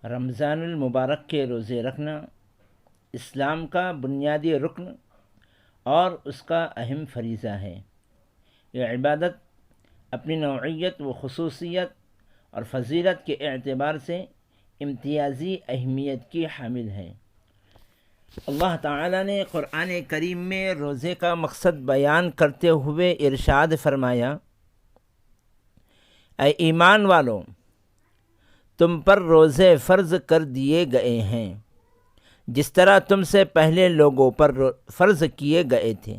رمضان المبارک کے روزے رکھنا اسلام کا بنیادی رکن اور اس کا اہم فریضہ ہے۔ یہ عبادت اپنی نوعیت و خصوصیت اور فضیلت کے اعتبار سے امتیازی اہمیت کی حامل ہے۔ اللہ تعالیٰ نے قرآن کریم میں روزے کا مقصد بیان کرتے ہوئے ارشاد فرمایا، اے ایمان والو، تم پر روزے فرض کر دیے گئے ہیں جس طرح تم سے پہلے لوگوں پر فرض کیے گئے تھے،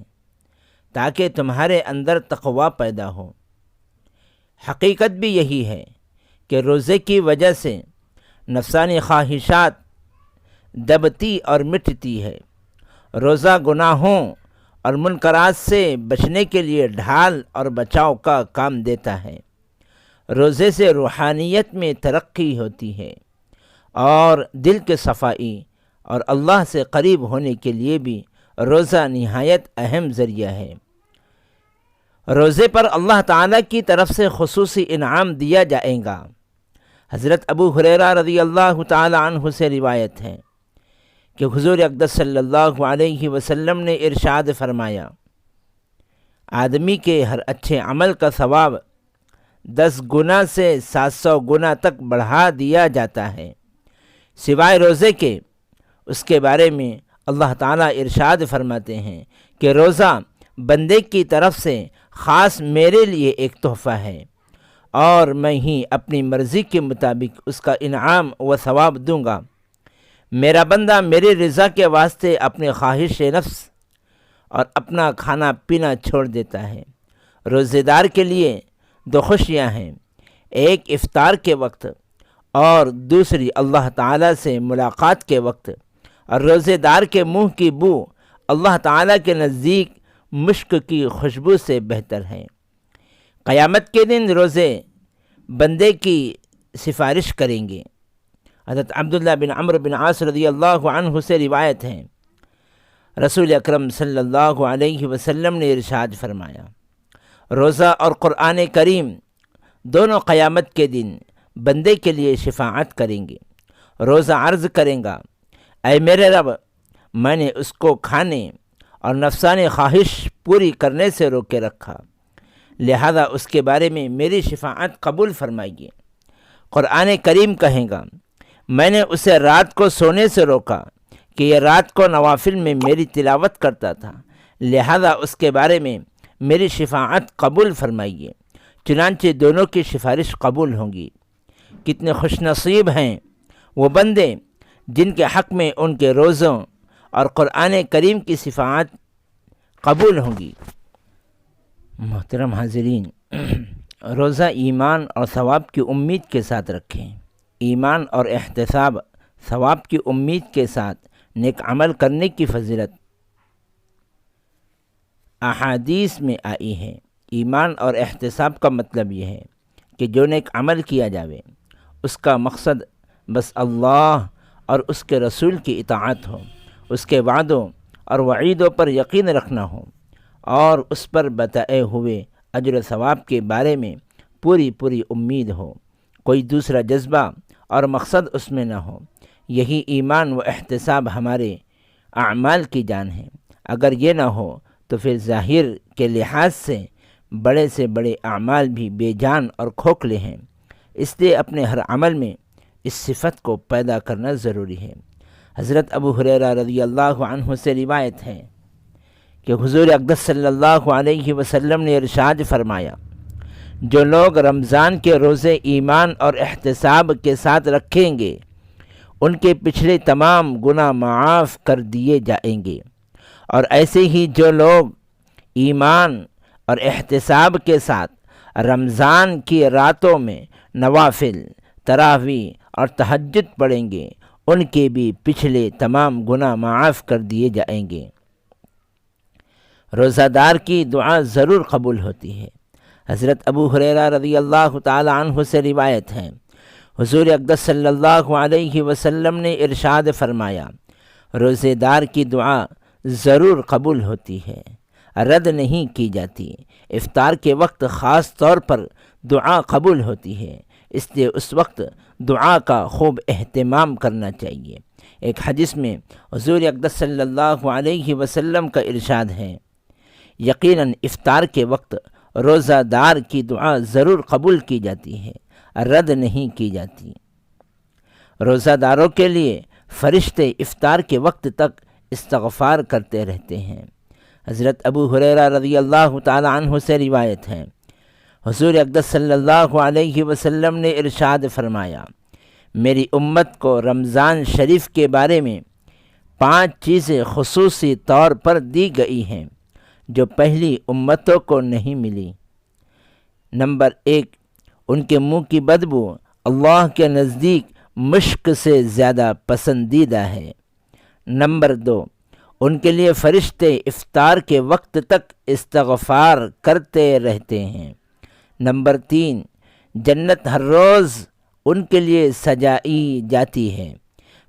تاکہ تمہارے اندر تقوی پیدا ہو۔ حقیقت بھی یہی ہے کہ روزے کی وجہ سے نفسانی خواہشات دبتی اور مٹتی ہے۔ روزہ گناہوں اور منکرات سے بچنے کے لیے ڈھال اور بچاؤ کا کام دیتا ہے۔ روزے سے روحانیت میں ترقی ہوتی ہے اور دل کے صفائی اور اللہ سے قریب ہونے کے لیے بھی روزہ نہایت اہم ذریعہ ہے۔ روزے پر اللہ تعالیٰ کی طرف سے خصوصی انعام دیا جائے گا۔ حضرت ابو ہریرہ رضی اللہ تعالی عنہ سے روایت ہے کہ حضور اقدس صلی اللہ علیہ وسلم نے ارشاد فرمایا، آدمی کے ہر اچھے عمل کا ثواب 10 گنا سے 700 گنا تک بڑھا دیا جاتا ہے، سوائے روزے کے۔ اس کے بارے میں اللہ تعالیٰ ارشاد فرماتے ہیں کہ روزہ بندے کی طرف سے خاص میرے لیے ایک تحفہ ہے، اور میں ہی اپنی مرضی کے مطابق اس کا انعام و ثواب دوں گا۔ میرا بندہ میری رضا کے واسطے اپنے خواہش نفس اور اپنا کھانا پینا چھوڑ دیتا ہے۔ روزے دار کے لیے 2 خوشیاں ہیں، ایک افطار کے وقت اور دوسری اللہ تعالیٰ سے ملاقات کے وقت، اور روزے دار کے منہ کی بو اللہ تعالیٰ کے نزدیک مشک کی خوشبو سے بہتر ہے۔ قیامت کے دن روزے بندے کی سفارش کریں گے۔ حضرت عبداللہ بن عمرو بن عاص رضی اللہ عنہ سے روایت ہے، رسول اکرم صلی اللہ علیہ وسلم نے ارشاد فرمایا، روزہ اور قرآن کریم دونوں قیامت کے دن بندے کے لیے شفاعت کریں گے۔ روزہ عرض کریں گا، اے میرے رب، میں نے اس کو کھانے اور نفسانی خواہش پوری کرنے سے روکے رکھا، لہذا اس کے بارے میں میری شفاعت قبول فرمائیے۔ قرآن کریم کہے گا، میں نے اسے رات کو سونے سے روکا کہ یہ رات کو نوافل میں میری تلاوت کرتا تھا، لہذا اس کے بارے میں میری شفاعت قبول فرمائیے۔ چنانچہ دونوں کی سفارش قبول ہوں گی۔ کتنے خوش نصیب ہیں وہ بندے جن کے حق میں ان کے روزوں اور قرآن کریم کی شفاعت قبول ہوں گی۔ محترم حاضرین، روزہ ایمان اور ثواب کی امید کے ساتھ رکھیں۔ ایمان اور احتساب، ثواب کی امید کے ساتھ نیک عمل کرنے کی فضیلت احادیث میں آئی ہے۔ ایمان اور احتساب کا مطلب یہ ہے کہ جو نیک عمل کیا جاوے اس کا مقصد بس اللہ اور اس کے رسول کی اطاعت ہو، اس کے وعدوں اور وعیدوں پر یقین رکھنا ہو، اور اس پر بتائے ہوئے اجر و ثواب کے بارے میں پوری امید ہو، کوئی دوسرا جذبہ اور مقصد اس میں نہ ہو۔ یہی ایمان و احتساب ہمارے اعمال کی جان ہے۔ اگر یہ نہ ہو تو پھر ظاہر کے لحاظ سے بڑے سے بڑے اعمال بھی بے جان اور کھوکھلے ہیں۔ اس لیے اپنے ہر عمل میں اس صفت کو پیدا کرنا ضروری ہے۔ حضرت ابو ہریرہ رضی اللہ عنہ سے روایت ہے کہ حضور اقدس صلی اللہ علیہ وسلم نے ارشاد فرمایا، جو لوگ رمضان کے روزے ایمان اور احتساب کے ساتھ رکھیں گے ان کے پچھلے تمام گناہ معاف کر دیے جائیں گے، اور ایسے ہی جو لوگ ایمان اور احتساب کے ساتھ رمضان کی راتوں میں نوافل، تراویح اور تہجد پڑھیں گے ان کے بھی پچھلے تمام گناہ معاف کر دیے جائیں گے۔ روزہ دار کی دعا ضرور قبول ہوتی ہے۔ حضرت ابو ہریرہ رضی اللہ تعالی عنہ سے روایت ہے، حضور اقدس صلی اللہ علیہ وسلم نے ارشاد فرمایا، روزے دار کی دعا ضرور قبول ہوتی ہے، رد نہیں کی جاتی۔ افطار کے وقت خاص طور پر دعا قبول ہوتی ہے، اس لیے اس وقت دعا کا خوب اہتمام کرنا چاہیے۔ ایک حدیث میں حضور اقدس صلی اللہ علیہ وسلم کا ارشاد ہے، یقیناً افطار کے وقت روزہ دار کی دعا ضرور قبول کی جاتی ہے، رد نہیں کی جاتی۔ روزہ داروں کے لیے فرشتے افطار کے وقت تک استغفار کرتے رہتے ہیں۔ حضرت ابو ہریرہ رضی اللہ تعالی عنہ سے روایت ہے، حضور اقدس صلی اللہ علیہ وسلم نے ارشاد فرمایا، میری امت کو رمضان شریف کے بارے میں 5 چیزیں خصوصی طور پر دی گئی ہیں جو پہلی امتوں کو نہیں ملی۔ نمبر 1، ان کے منہ کی بدبو اللہ کے نزدیک مشک سے زیادہ پسندیدہ ہے۔ نمبر 2، ان کے لیے فرشتے افطار کے وقت تک استغفار کرتے رہتے ہیں۔ نمبر 3، جنت ہر روز ان کے لیے سجائی جاتی ہے۔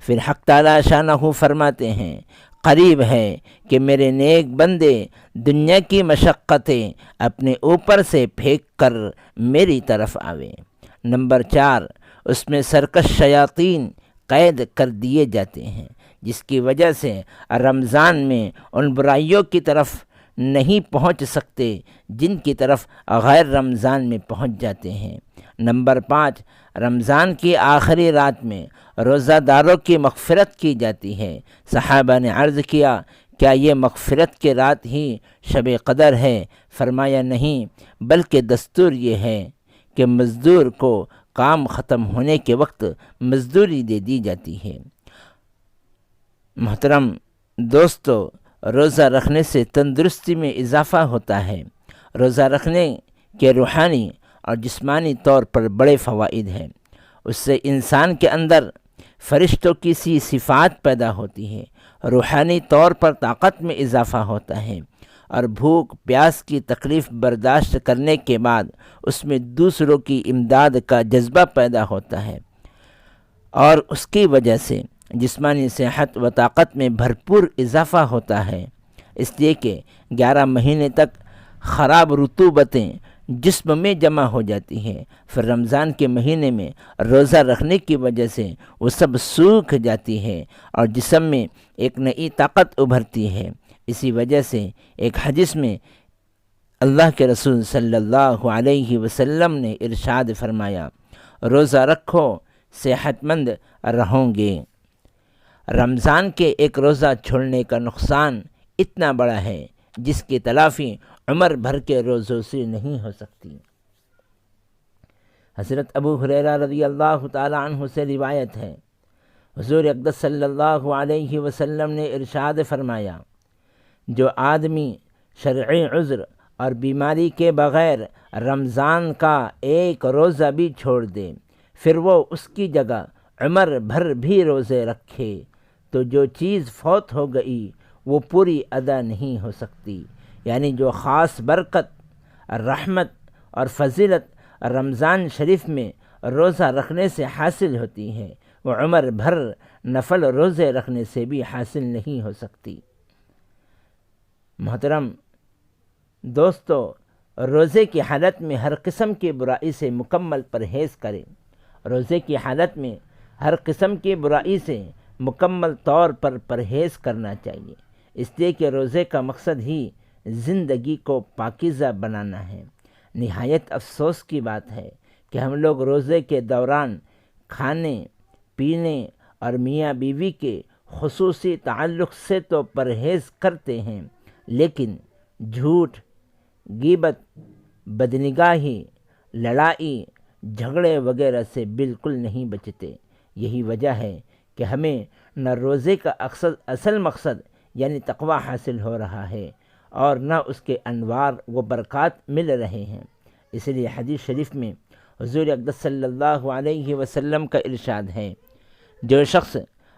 پھر حق تعالی شانہ فرماتے ہیں، قریب ہے کہ میرے نیک بندے دنیا کی مشقتیں اپنے اوپر سے پھینک کر میری طرف آویں۔ نمبر 4، اس میں سرکش شیاطین قید کر دیے جاتے ہیں، جس کی وجہ سے رمضان میں ان برائیوں کی طرف نہیں پہنچ سکتے جن کی طرف غیر رمضان میں پہنچ جاتے ہیں۔ نمبر 5، رمضان کی آخری رات میں روزہ داروں کی مغفرت کی جاتی ہے۔ صحابہ نے عرض کیا، کیا یہ مغفرت کی رات ہی شب قدر ہے؟ فرمایا نہیں، بلکہ دستور یہ ہے کہ مزدور کو کام ختم ہونے کے وقت مزدوری دے دی جاتی ہے۔ محترم دوستو، روزہ رکھنے سے تندرستی میں اضافہ ہوتا ہے۔ روزہ رکھنے کے روحانی اور جسمانی طور پر بڑے فوائد ہیں۔ اس سے انسان کے اندر فرشتوں کی سی صفات پیدا ہوتی ہے، روحانی طور پر طاقت میں اضافہ ہوتا ہے، اور بھوک پیاس کی تکلیف برداشت کرنے کے بعد اس میں دوسروں کی امداد کا جذبہ پیدا ہوتا ہے، اور اس کی وجہ سے جسمانی صحت و طاقت میں بھرپور اضافہ ہوتا ہے۔ اس لیے کہ 11 مہینے تک خراب رطوبتیں جسم میں جمع ہو جاتی ہیں، پھر رمضان کے مہینے میں روزہ رکھنے کی وجہ سے وہ سب سوکھ جاتی ہے اور جسم میں ایک نئی طاقت ابھرتی ہے۔ اسی وجہ سے ایک حدیث میں اللہ کے رسول صلی اللہ علیہ وسلم نے ارشاد فرمایا، روزہ رکھو صحت مند رہو گے۔ رمضان کے ایک روزہ چھوڑنے کا نقصان اتنا بڑا ہے جس کی تلافی عمر بھر کے روزوں سے نہیں ہو سکتی۔ حضرت ابو ہریرہ رضی اللہ تعالی عنہ سے روایت ہے، حضور اقدس صلی اللہ علیہ وسلم نے ارشاد فرمایا، جو آدمی شرعی عذر اور بیماری کے بغیر رمضان کا ایک روزہ بھی چھوڑ دے، پھر وہ اس کی جگہ عمر بھر بھی روزے رکھے تو جو چیز فوت ہو گئی وہ پوری ادا نہیں ہو سکتی۔ یعنی جو خاص برکت، رحمت اور فضیلت رمضان شریف میں روزہ رکھنے سے حاصل ہوتی ہے، وہ عمر بھر نفل روزے رکھنے سے بھی حاصل نہیں ہو سکتی۔ محترم دوستو، روزے کی حالت میں ہر قسم کی برائی سے مکمل پرہیز کریں۔ روزے کی حالت میں ہر قسم کی برائی سے مکمل طور پر پرہیز کرنا چاہیے، اس لیے کہ روزے کا مقصد ہی زندگی کو پاکیزہ بنانا ہے۔ نہایت افسوس کی بات ہے کہ ہم لوگ روزے کے دوران کھانے پینے اور میاں بیوی کے خصوصی تعلق سے تو پرہیز کرتے ہیں، لیکن جھوٹ، غیبت، بدنگاہی، لڑائی، جھگڑے وغیرہ سے بالکل نہیں بچتے۔ یہی وجہ ہے کہ ہمیں نہ روزے کا اصل مقصد یعنی تقوی حاصل ہو رہا ہے اور نہ اس کے انوار و برکات مل رہے ہیں۔ اس لیے حدیث شریف میں حضور اقدس صلی اللہ علیہ وسلم کا ارشاد ہے، جو شخص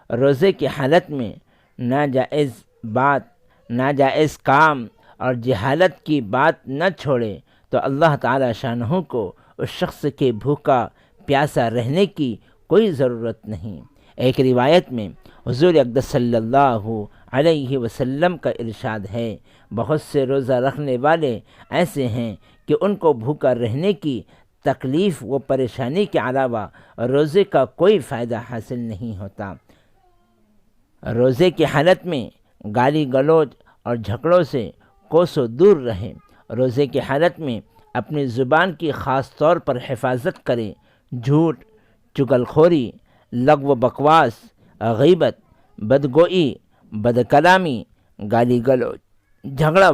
روزے کی حالت میں ناجائز بات، ناجائز کام اور جہالت کی بات نہ چھوڑے تو اللہ تعالی شانہ کو اس شخص کے بھوکا پیاسا رہنے کی کوئی ضرورت نہیں۔ ایک روایت میں حضور اقدس صلی اللہ علیہ وسلم کا ارشاد ہے، بہت سے روزہ رکھنے والے ایسے ہیں کہ ان کو بھوکا رہنے کی تکلیف و پریشانی کے علاوہ روزے کا کوئی فائدہ حاصل نہیں ہوتا۔ روزے کی حالت میں گالی گلوچ اور جھگڑوں سے کوسوں دور رہیں۔ روزے کی حالت میں اپنی زبان کی خاص طور پر حفاظت کریں۔ جھوٹ، چغلخوری، لغو و بکواس، غیبت، بدگوئی، بدکلامی، گالی گلوچ، جھگڑا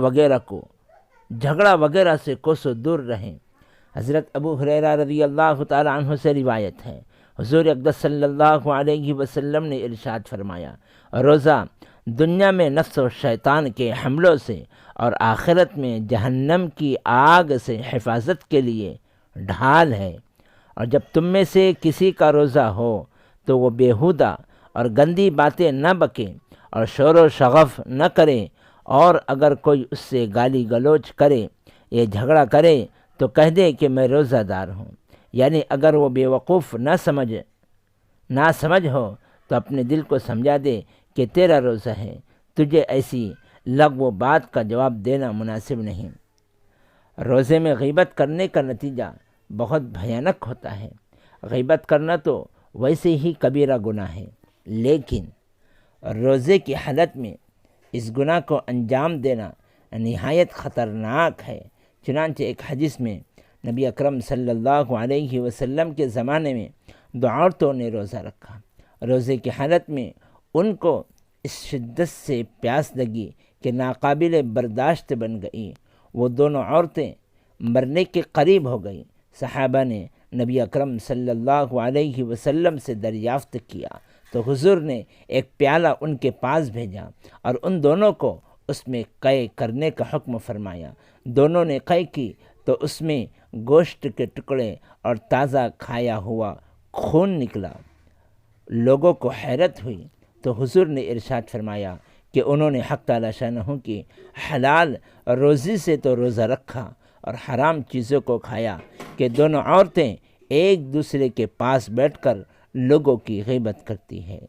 وغیرہ سے کوسوں دور رہیں۔ حضرت ابو ہریرہ رضی اللہ تعالی عنہ سے روایت ہے، حضور اقدس صلی اللہ علیہ وسلم نے ارشاد فرمایا، روزہ دنیا میں نفس و شیطان کے حملوں سے اور آخرت میں جہنم کی آگ سے حفاظت کے لیے ڈھال ہے، اور جب تم میں سے کسی کا روزہ ہو تو وہ بیہودہ اور گندی باتیں نہ بکے اور شور و شغف نہ کرے، اور اگر کوئی اس سے گالی گلوچ کرے یا جھگڑا کرے تو کہہ دے کہ میں روزہ دار ہوں۔ یعنی اگر وہ بیوقوف نہ سمجھ ہو تو اپنے دل کو سمجھا دے کہ تیرا روزہ ہے، تجھے ایسی لغو بات کا جواب دینا مناسب نہیں۔ روزے میں غیبت کرنے کا نتیجہ بہت بھیانک ہوتا ہے۔ غیبت کرنا تو ویسے ہی کبیرہ گناہ ہے، لیکن روزے کی حالت میں اس گناہ کو انجام دینا نہایت خطرناک ہے۔ چنانچہ ایک حدیث میں نبی اکرم صلی اللہ علیہ وسلم کے زمانے میں دو عورتوں نے روزہ رکھا۔ روزے کی حالت میں ان کو اس شدت سے پیاس لگی کہ ناقابل برداشت بن گئی۔ وہ دونوں عورتیں مرنے کے قریب ہو گئیں۔ صحابہ نے نبی اکرم صلی اللہ علیہ وسلم سے دریافت کیا تو حضور نے ایک پیالہ ان کے پاس بھیجا اور ان دونوں کو اس میں قے کرنے کا حکم فرمایا۔ دونوں نے قے کی تو اس میں گوشت کے ٹکڑے اور تازہ کھایا ہوا خون نکلا۔ لوگوں کو حیرت ہوئی تو حضور نے ارشاد فرمایا کہ انہوں نے حق تعالی شانہ کی حلال روزی سے تو روزہ رکھا اور حرام چیزوں کو کھایا، کہ دونوں عورتیں ایک دوسرے کے پاس بیٹھ کر لوگوں کی غیبت کرتی ہے۔